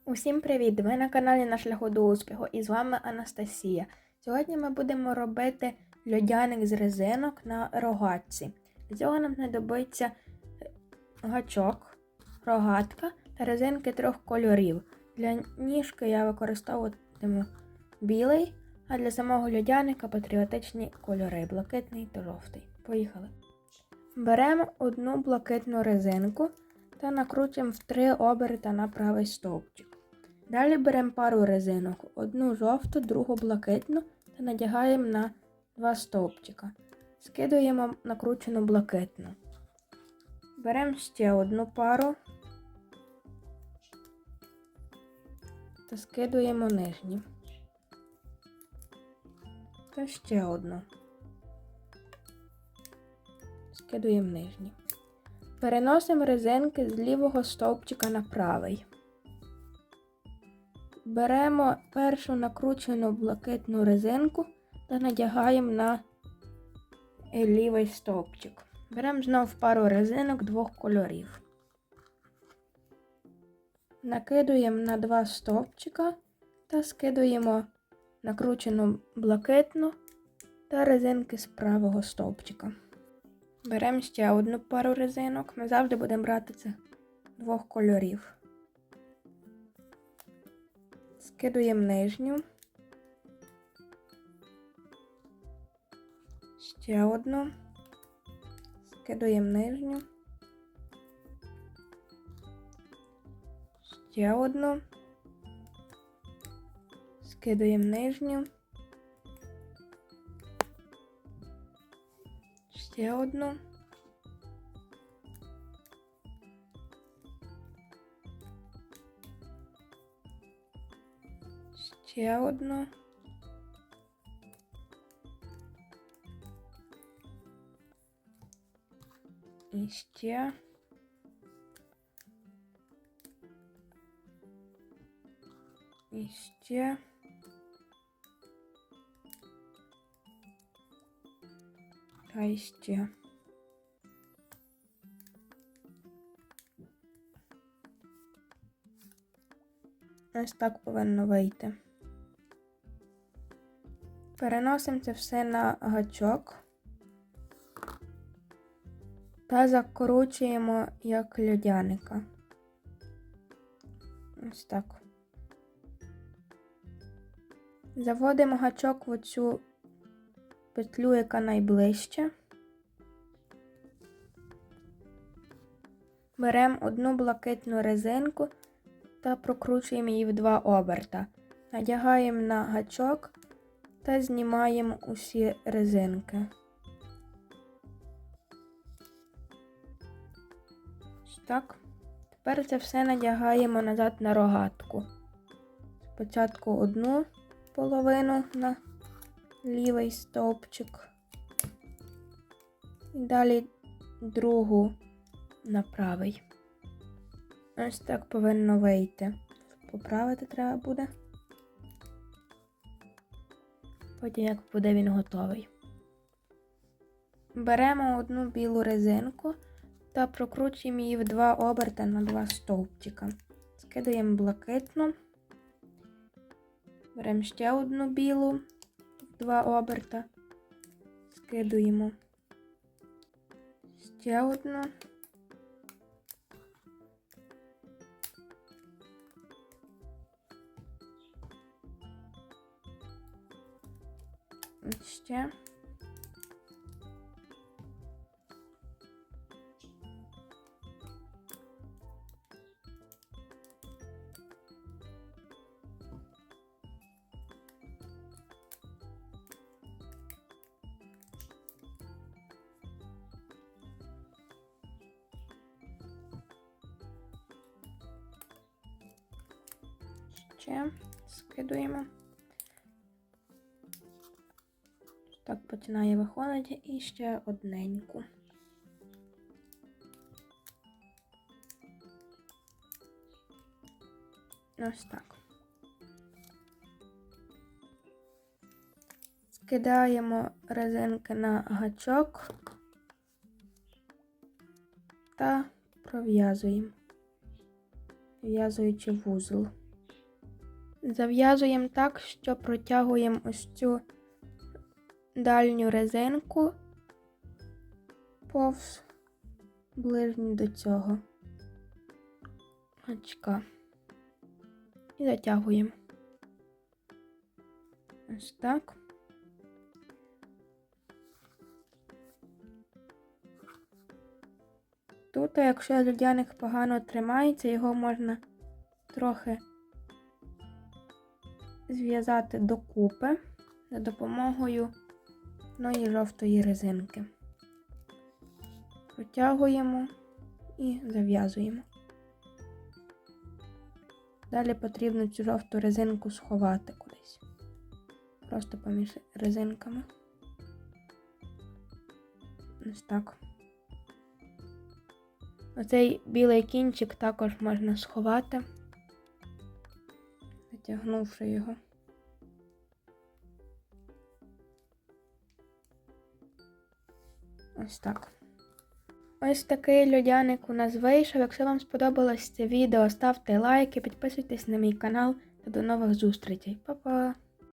Усім привіт! Ви на каналі На шляху до успіху і з вами Анастасія. Сьогодні ми будемо робити льодяник з резинок на рогатці. Для цього нам знадобиться гачок, рогатка та резинки 3 кольорів. Для ніжки я використовуватиму білий, а для самого льодяника патріотичні кольори – блакитний та жовтий. Поїхали! Беремо одну блакитну резинку та накручуємо в 3 оберта на правий стовпчик. Далі беремо пару резинок, одну жовту, другу блакитну та надягаємо на 2 стовпчика. Скидуємо накручену блакитну. Беремо ще одну пару та скидуємо нижні. Та ще одну. Скидуємо нижні. Переносимо резинки з лівого стовпчика на правий. Беремо першу накручену блакитну резинку та надягаємо на лівий стовпчик. Беремо знову пару резинок 2 кольорів. Накидуємо на 2 стовпчика та скидуємо накручену блакитну та резинки з правого стовпчика. Беремо ще одну пару резинок. Ми завжди будемо брати це 2 кольорів. Скидуємо нижню. Ще одну. Скидуємо нижню. Ще одну. Скидуємо нижню. Ще одну. Ще одну. І ще. І ще. Та і ще. Ось так повинно вийти. Переносимо це все на гачок та закручуємо як льодяника. Ось так. Заводимо гачок в оцю петлю, яка найближче. Беремо одну блакитну резинку та прокручуємо її в 2 оберта. Надягаємо на гачок та знімаємо усі резинки. Ось так. Тепер це все надягаємо назад на рогатку. Спочатку одну половину на лівий стовпчик. І далі другу на правий. Ось так повинно вийти. Поправити треба буде. Потім як буде він готовий. Беремо одну білу резинку та прокручуємо її в 2 оберта на 2 стовпчика. Скидаємо блакитну. Беремо ще одну білу в 2 оберта. Скидуємо. Ще одну. Ще. Ще. Скидуємо. Так починає виходити і ще одненьку. Ось так. Скидаємо резинки на гачок та пров'язуємо, в'язуючи вузол. Зав'язуємо так, що протягуємо ось цю дальню резинку повз ближню до цього гачка. І затягуємо. Ось так. Тут, якщо льодяник погано тримається, його можна трохи зв'язати докупи за допомогою одної жовтої резинки. Протягуємо і зав'язуємо. Далі потрібно цю жовту резинку сховати кудись. Просто поміж резинками. Ось так. Оцей білий кінчик також можна сховати, затягнувши його. Ось так. Ось такий льодяник у нас вийшов. Якщо вам сподобалось це відео, ставте лайки, підписуйтесь на мій канал та до нових зустрічей. Па-па!